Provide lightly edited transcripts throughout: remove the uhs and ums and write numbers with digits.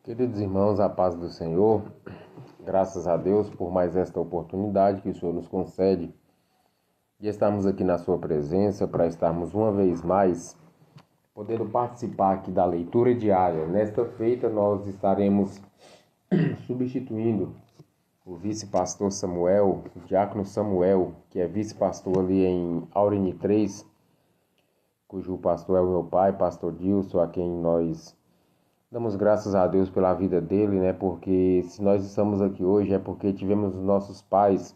Queridos irmãos, a paz do Senhor, graças a Deus por mais esta oportunidade que o Senhor nos concede de estarmos aqui na sua presença, para estarmos uma vez mais podendo participar aqui da leitura diária. Nesta feita nós estaremos substituindo o vice-pastor Samuel, o diácono Samuel, que é vice-pastor ali em Aureni 3, cujo pastor é o meu pai, pastor Dilson, a quem nós damos graças a Deus pela vida dele, né? Porque se nós estamos aqui hoje é porque tivemos os nossos pais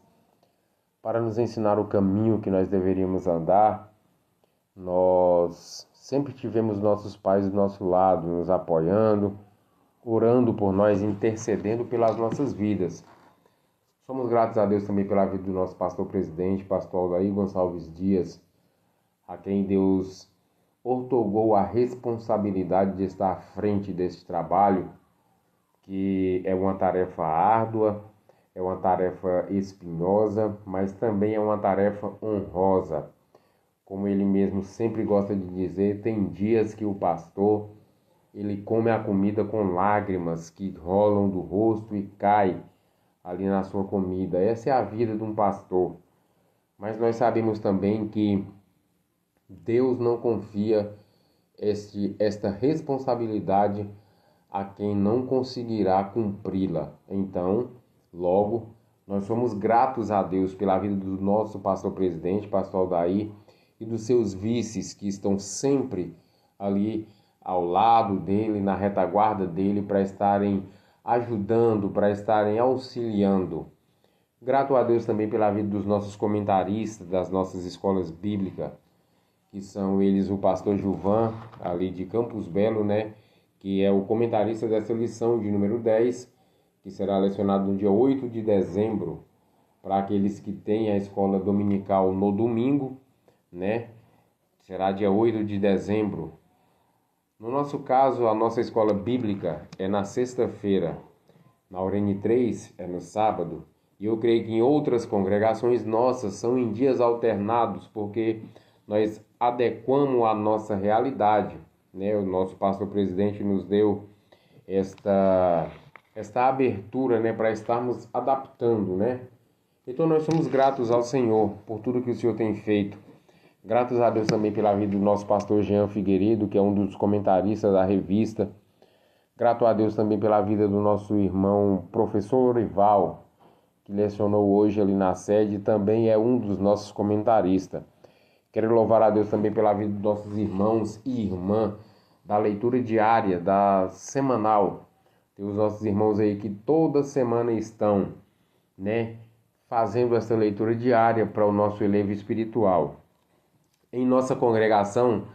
para nos ensinar o caminho que nós deveríamos andar. Nós sempre tivemos nossos pais do nosso lado, nos apoiando, orando por nós, intercedendo pelas nossas vidas. Somos gratos a Deus também pela vida do nosso pastor presidente, pastor Aldair Gonçalves Dias, a quem Deus outorgou a responsabilidade de estar à frente deste trabalho, que é uma tarefa árdua, é uma tarefa espinhosa, mas também é uma tarefa honrosa. Como ele mesmo sempre gosta de dizer, tem dias que o pastor, ele come a comida com lágrimas que rolam do rosto e caem ali na sua comida. Essa é a vida de um pastor. Mas nós sabemos também que Deus não confia esta responsabilidade a quem não conseguirá cumpri-la. Então, logo, nós somos gratos a Deus pela vida do nosso pastor presidente, pastor Aldair, e dos seus vices que estão sempre ali ao lado dele, na retaguarda dele, para estarem ajudando, para estarem auxiliando. Grato a Deus também pela vida dos nossos comentaristas, das nossas escolas bíblicas, que são eles o pastor Gilvan, ali de Campos Belo, né? Que é o comentarista dessa lição de número 10, que será lecionado no dia 8 de dezembro, para aqueles que têm a escola dominical no domingo, né? Será dia 8 de dezembro. No nosso caso, a nossa escola bíblica é na sexta-feira, na Aureni 3 é no sábado, e eu creio que em outras congregações nossas são em dias alternados, porque nós adequamos a nossa realidade, né? O nosso pastor presidente nos deu esta abertura, né, para estarmos adaptando, né? Então nós somos gratos ao Senhor por tudo que o Senhor tem feito. Gratos a Deus também pela vida do nosso pastor Jean Figueiredo, que é um dos comentaristas da revista. Grato a Deus também pela vida do nosso irmão professor Orival, que lecionou hoje ali na sede, também é um dos nossos comentaristas. Quero louvar a Deus também pela vida dos nossos irmãos e irmãs da leitura diária, da semanal. Tem os nossos irmãos aí que toda semana estão, né, fazendo essa leitura diária para o nosso elevo espiritual. Em nossa congregação,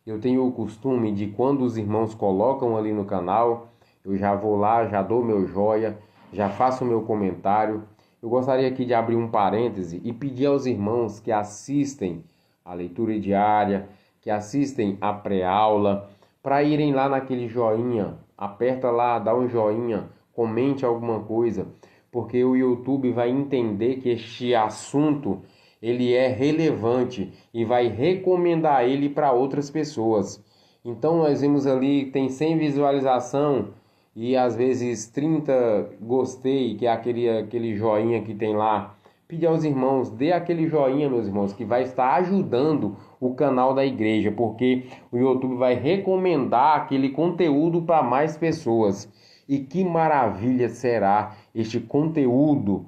eu tenho o costume de, quando os irmãos colocam ali no canal, eu já vou lá, já dou meu joia, já faço meu comentário. Eu gostaria aqui de abrir um parêntese e pedir aos irmãos que assistem a leitura diária, que assistem a pré-aula, para irem lá naquele joinha, aperta lá, dá um joinha, comente alguma coisa, porque o YouTube vai entender que este assunto ele é relevante e vai recomendar ele para outras pessoas. Então nós vemos ali, tem 100 visualização e às vezes 30 gostei, que é aquele joinha que tem lá. Pedir aos irmãos, dê aquele joinha, meus irmãos, que vai estar ajudando o canal da igreja, porque o YouTube vai recomendar aquele conteúdo para mais pessoas. E que maravilha será este conteúdo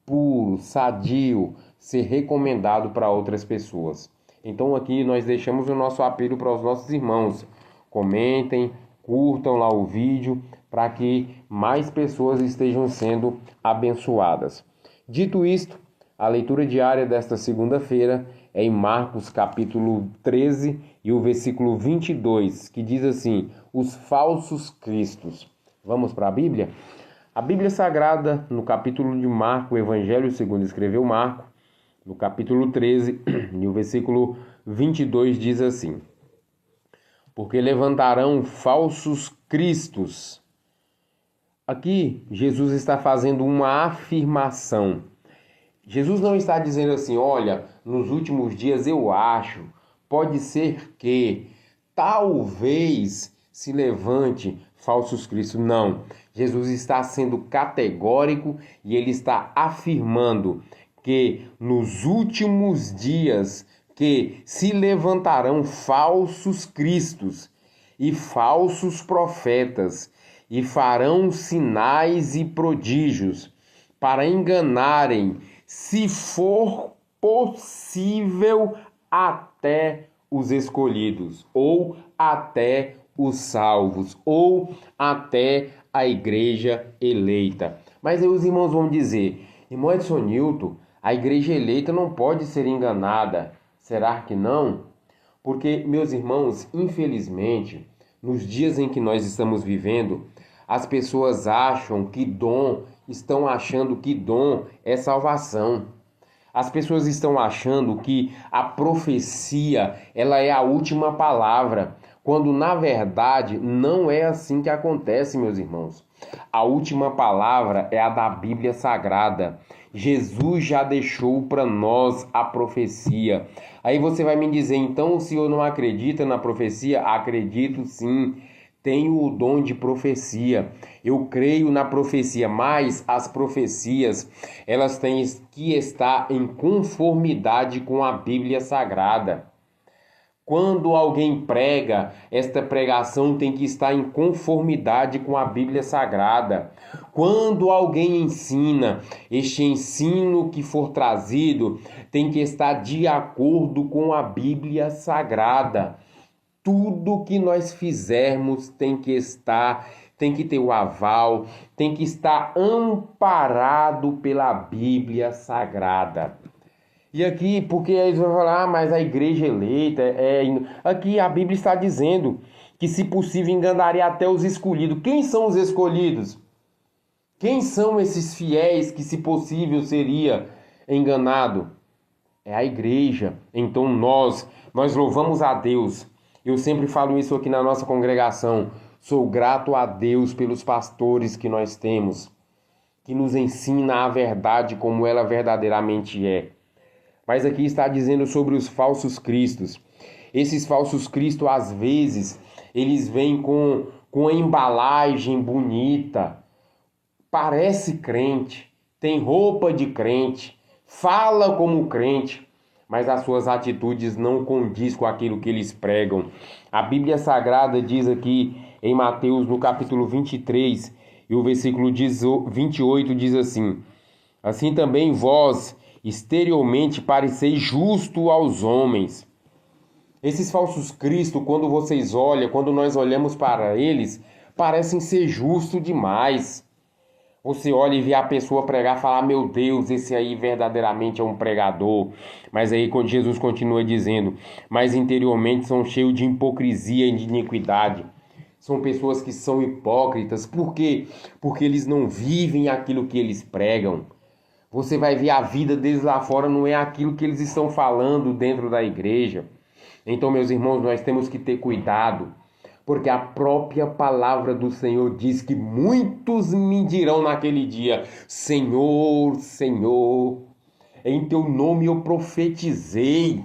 puro, sadio, ser recomendado para outras pessoas. Então aqui nós deixamos o nosso apelo para os nossos irmãos. Comentem, curtam lá o vídeo, para que mais pessoas estejam sendo abençoadas. Dito isto, a leitura diária desta segunda-feira é em Marcos capítulo 13 e o versículo 22, que diz assim: os falsos cristos. Vamos para a Bíblia? A Bíblia Sagrada, no capítulo de Marcos, o Evangelho segundo escreveu Marcos, no capítulo 13 e o versículo 22 diz assim: porque levantarão falsos cristos. Aqui, Jesus está fazendo uma afirmação. Jesus não está dizendo assim, olha, nos últimos dias eu acho, pode ser que, talvez se levante falsos cristos. Não, Jesus está sendo categórico e ele está afirmando que nos últimos dias que se levantarão falsos cristos e falsos profetas e farão sinais e prodígios para enganarem, se for possível, até os escolhidos, ou até os salvos, ou até a igreja eleita. Mas aí os irmãos vão dizer, irmão Edson Nilton, a igreja eleita não pode ser enganada. Será que não? Porque, meus irmãos, infelizmente, nos dias em que nós estamos vivendo, as pessoas estão achando que dom é salvação. As pessoas estão achando que a profecia, ela é a última palavra, quando na verdade não é assim que acontece, meus irmãos. A última palavra é a da Bíblia Sagrada. Jesus já deixou para nós a profecia. Aí você vai me dizer, então o senhor não acredita na profecia? Acredito sim. Tenho o dom de profecia, eu creio na profecia, mas as profecias, elas têm que estar em conformidade com a Bíblia Sagrada. Quando alguém prega, esta pregação tem que estar em conformidade com a Bíblia Sagrada. Quando alguém ensina, este ensino que for trazido tem que estar de acordo com a Bíblia Sagrada. Tudo que nós fizermos tem que ter o aval, tem que estar amparado pela Bíblia Sagrada. E aqui, porque eles vão falar, mas a igreja eleita Aqui a Bíblia está dizendo que, se possível, enganaria até os escolhidos. Quem são os escolhidos? Quem são esses fiéis que, se possível, seria enganado? É a igreja. Então nós louvamos a Deus. Eu sempre falo isso aqui na nossa congregação. Sou grato a Deus pelos pastores que nós temos, que nos ensina a verdade como ela verdadeiramente é. Mas aqui está dizendo sobre os falsos cristos. Esses falsos cristos, às vezes, eles vêm com a embalagem bonita. Parece crente, tem roupa de crente, fala como crente, mas as suas atitudes não condiz com aquilo que eles pregam. A Bíblia Sagrada diz aqui em Mateus, no capítulo 23, e o versículo 28 diz assim: assim também vós exteriormente pareceis justo aos homens. Esses falsos cristos, quando nós olhamos para eles, parecem ser justos demais. Você olha e vê a pessoa pregar e fala, meu Deus, esse aí verdadeiramente é um pregador. Mas aí quando Jesus continua dizendo, mas interiormente são cheios de hipocrisia e de iniquidade. São pessoas que são hipócritas. Por quê? Porque eles não vivem aquilo que eles pregam. Você vai ver a vida deles lá fora, não é aquilo que eles estão falando dentro da igreja. Então, meus irmãos, nós temos que ter cuidado. Porque a própria palavra do Senhor diz que muitos me dirão naquele dia, Senhor, Senhor, em teu nome eu profetizei,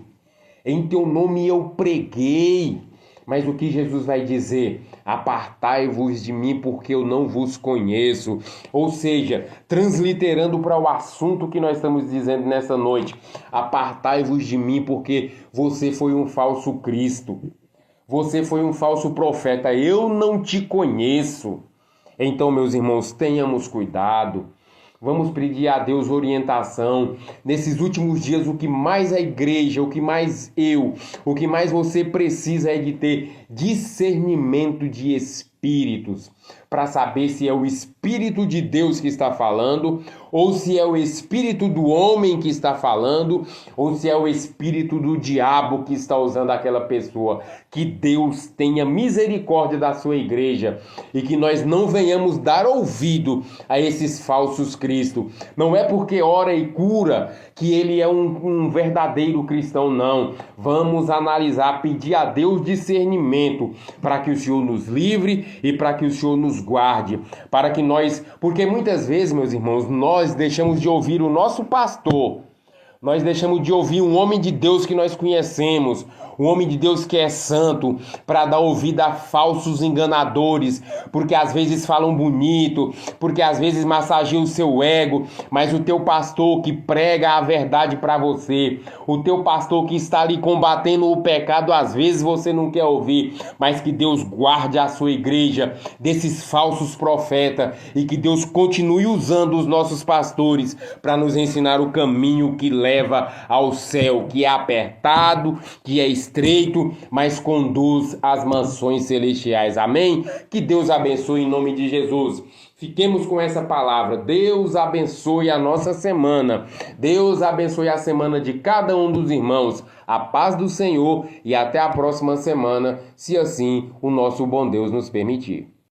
em teu nome eu preguei. Mas o que Jesus vai dizer? Apartai-vos de mim porque eu não vos conheço. Ou seja, transliterando para o assunto que nós estamos dizendo nessa noite, apartai-vos de mim porque você foi um falso Cristo. Você foi um falso profeta, eu não te conheço. Então, meus irmãos, tenhamos cuidado. Vamos pedir a Deus orientação. Nesses últimos dias, o que mais a igreja, o que mais você precisa é de ter discernimento de espíritos. para saber se é o Espírito de Deus que está falando, ou se é o Espírito do homem que está falando, ou se é o Espírito do diabo que está usando aquela pessoa. Que Deus tenha misericórdia da sua igreja e que nós não venhamos dar ouvido a esses falsos cristos. Não é porque ora e cura que ele é um verdadeiro cristão, não. Vamos analisar, pedir a Deus discernimento para que o Senhor nos livre e para que o Senhor nos guarde, para que nós, porque muitas vezes, meus irmãos, nós deixamos de ouvir o nosso pastor, nós deixamos de ouvir um homem de Deus que nós conhecemos, um homem de Deus que é santo, para dar ouvido a falsos enganadores, porque às vezes falam bonito, porque às vezes massageiam o seu ego, mas o teu pastor que prega a verdade para você, o teu pastor que está ali combatendo o pecado, às vezes você não quer ouvir, mas que Deus guarde a sua igreja desses falsos profetas e que Deus continue usando os nossos pastores para nos ensinar o caminho que leva ao céu, que é apertado, que é estreito, mas conduz às mansões celestiais. Amém? Que Deus abençoe em nome de Jesus. Fiquemos com essa palavra. Deus abençoe a nossa semana. Deus abençoe a semana de cada um dos irmãos. A paz do Senhor e até a próxima semana, se assim o nosso bom Deus nos permitir.